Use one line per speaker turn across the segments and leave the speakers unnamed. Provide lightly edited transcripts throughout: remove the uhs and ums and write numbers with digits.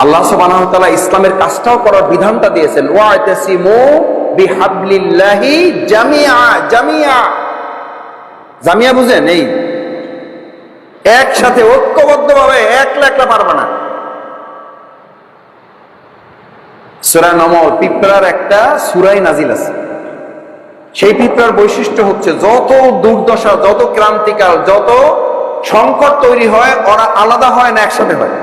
আল্লাহ সুবহানাহু ওয়া তাআলা ইসলামের কাজটাও করার বিধানটা দিয়েছেন, ওয়াতাসিমু বিহাবলিল্লাহি জামিআ। জামিআ জামিআ বুঝেন? এই একসাথে ঐক্যবদ্ধভাবে, একলা একলা পারবে না। সূরা নমল পিঁপড়ার একটা সূরাই নাজিল আছে। সেই পিঁপড়ার বৈশিষ্ট্য হচ্ছে যত দুর্দশা, যত ক্রান্তিকাল, যত সংকট তৈরি হয়, ওরা আলাদা হয় না একসাথে হয়।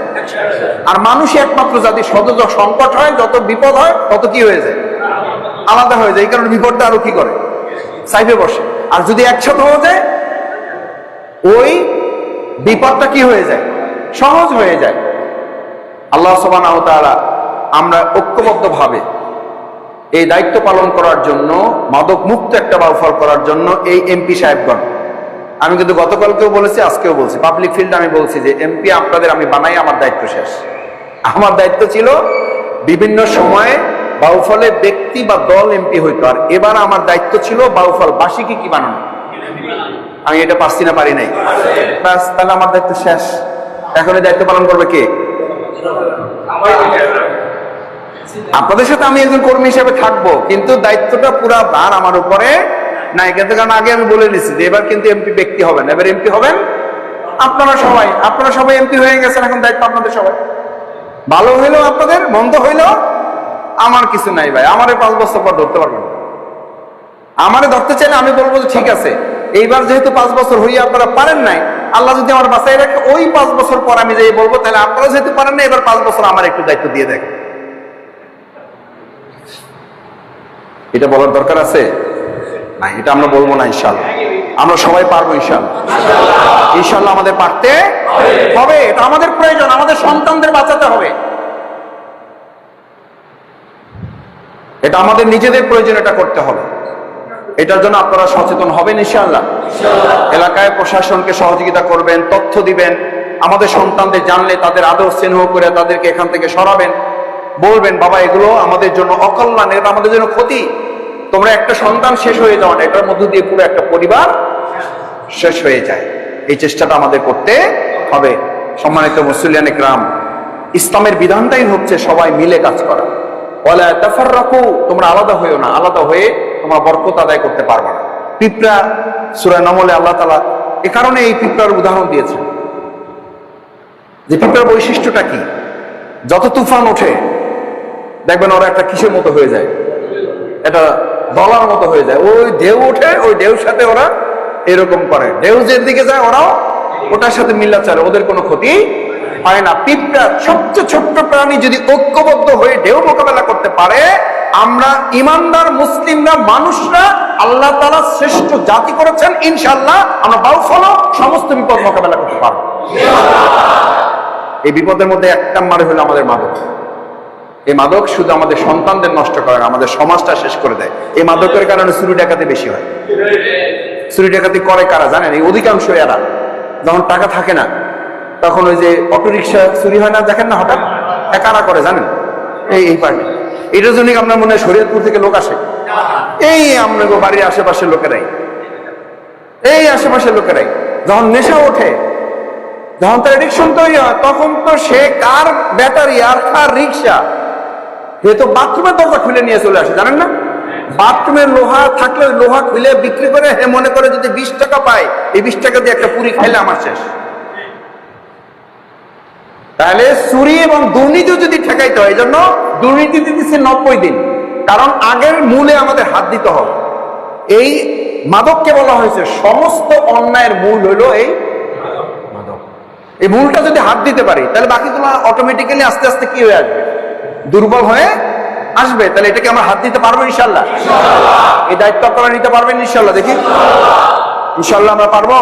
আর মানুষই একমাত্র জাতি, যত সংকট হয়, যত বিপদ হয়, তত কি হয়ে যায়? আলাদা হয়ে যায়। এই কারণে বিপদটা আরো কি করে? সাইফে বসে। আর যদি একসাথে হয়ে যায়, ওই বিপদটা কি হয়ে যায়? সহজ হয়ে যায়। আল্লাহ সুবহানাহু ওয়া তাআলা আমরা ঐক্যবদ্ধভাবে এই দায়িত্ব পালন করার জন্য, মাদক মুক্ত একটা বাউফল করার জন্য এই এমপি সাহেবগণ, আমি কিন্তু গতকালকেও বলেছি, আজকেও বলছি, পাবলিক ফিল্ডে আমি বলছি যে এমপি আপনাদের আমি বানাই, আমার দায়িত্ব শেষ। আমার দায়িত্ব ছিল বিভিন্ন সময়ে বাউফলে ব্যক্তি বা দল এমপি হইতো, আর এবার আমার দায়িত্ব ছিল বাউফল বাসীকে কি বানানো। আমি এটা পারছি না, পারি নাই, ব্যাস, তাহলে আমার দায়িত্ব শেষ। এখন এই দায়িত্ব পালন করবে কে? আপনাদের সাথে আমি একজন কর্মী হিসেবে থাকবো, কিন্তু দায়িত্বটা পুরা ভার আমার উপরে নাই। কিন্তু কারণ আগে আমি বলে নিচ্ছি যে এবার কিন্তু এমপি ব্যক্তি হবেন, এবার এমপি হবেন আপনারা সবাই। আপনারা সবাই এমপি হয়ে গেছেন, এখন দায়িত্ব আপনাদের সবাই। ভালো হইলেও আপনাদের, মন্দ হইলেও আমার কিছু নাই ভাই। আমারে 5 বছর পর ধরতে পারবেন না। আমারে ধরতে চাইলে আমি বলবো যে ঠিক আছে, এইবার যেহেতু 5 বছর হইয়া আপনারা পারেন নাই, আল্লাহ যদি আমার বাঁচাই রাখে, ওই 5 বছর পর আমি যেই বলবো, তাহলে আপনারা যেহেতু পারেন না, এবার 5 বছর আমার একটু দায়িত্ব দিয়ে দেখেন। এটা বলার দরকার আছে না? এটা আমরা বলবো না ইনশাআল্লাহ। আমরা সবাই পারবো ইনশাআল্লাহ। ইনশাআল্লাহ আমাদের পারতে হবে। এটা আমাদের প্রয়োজন, আমাদের সন্তানদের বাঁচাতে হবে। এটা আমাদের নিজেদের প্রয়োজন, এটা করতে হবে। এটার জন্য আপনারা সচেতন হবেন ইনশাআল্লাহ। এলাকায় প্রশাসনকে সহযোগিতা করবেন, তথ্য দিবেন। আমাদের সন্তানদের জানলে তাদের আদর স্নেহ করে তাদেরকে এখান থেকে সরাবেন। বলবেন বাবা এগুলো আমাদের জন্য অকল্যাণ, এটা আমাদের জন্য ক্ষতি। তোমরা একটা সন্তান শেষ হয়ে যাও না, এটার মধ্য দিয়ে পুরো একটা পরিবার শেষ হয়ে যায়। এই চেষ্টাটা আমাদের করতে হবে। সম্মানিত মুসলিয়ান ইকরাম, ইসলামের বিধানটাই হচ্ছে সবাই মিলে কাজ করা। ওয়ালা তাফাররাকু, তোমরা আলাদা হইও না। আলাদা হয়ে তোমরা বরকত আদায় করতে পারবে না। পিঁপড়া সূরা নমলে আল্লাহ তাআলা এ কারণে এই পিঁপড়ার উদাহরণ দিয়েছেন যে পিঁপড়ার বৈশিষ্ট্যটা কি। যত তুফান ওঠে দেখবেন ওরা একটা কিসের মতো হয়ে যায়, এটা দলার মতো হয়ে যায়। ওই ঢেউ ওঠে, ওই ঢেউর সাথে ওরা এরকম করে। ঢেউ যেদিকে যায় ওরাও ওটার সাথে মিল্লা চলে, ওদের কোনো ক্ষতি হয় না। পিঁপড়া সবচেয়ে ছোট্ট প্রাণী যদি ঐক্যবদ্ধ হয়ে ঢেউ মোকাবেলা করতে পারে, আমরা ইমানদার মুসলিমরা, মানুষরা আল্লাহ তাআলা শ্রেষ্ঠ জাতি করেছেন, ইনশাআল্লাহ আমরা বাউফলও সমস্ত বিপদ মোকাবেলা করতে পারবো। এই বিপদের মধ্যে এক নাম্বারে হলো আমাদের মাদক। এই মাদক শুধু আমাদের সন্তানদের নষ্ট করে না, আমাদের সমাজটা শেষ করে দেয়। এই মাদকের কারণে চুরি ডাকাতি বেশি হয়। চুরি ডাকাতি করে কারা জানেন? এই অধিকাংশ এরা যখন টাকা থাকে না, তখন ওই যে অটোরিকশা চুরি হয় না, দেখেন না হঠাৎ, কারা করে জানেন? এই পার্টি। এটার জন্য আপনার মনে হয় শরীয়তপুর থেকে লোক আসে? এই আপনার বাড়ির আশেপাশের লোকেরাই, এই আশেপাশের লোকেরাই। যখন নেশা ওঠে, যখন তার এডিকশন তৈরি হয়, তখন তো সে কার ব্যাটারি আর কার রিক্সা, সে তো বাথরুমের দরজা খুলে নিয়ে চলে আসে, জানেন না? বাথরুমের লোহা থাকলে লোহা খুলে বিক্রি করে, হে মনে করে যদি 20 টাকা পায়, এই 20 টাকা দিয়ে একটা পুরি খাইলে আমার শেষ। তাহলে চুরি এবং দুর্নীতি যদি ঠেকাইতে হয়, এই জন্য দুর্নীতি দিতেছে 90 দিন। কারণ আগের মূলে আমাদের হাত দিতে হবে। এই মাদককে বলা হয়েছে সমস্ত অন্যায়ের মূল হলো এই মাদক। এই মূলটা যদি হাত দিতে পারি, তাহলে বাকিগুলো অটোমেটিক্যালি আস্তে আস্তে কি হয়ে আসবে? দুর্বল হয়ে আসবে। তাহলে এটাকে আমরা হাত দিতে পারবো ইনশাআল্লাহ। এই দায়িত্ব আপনারা নিতে পারবেন ইনশাআল্লাহ। দেখি ইনশাআল্লাহ আমরা পারবো।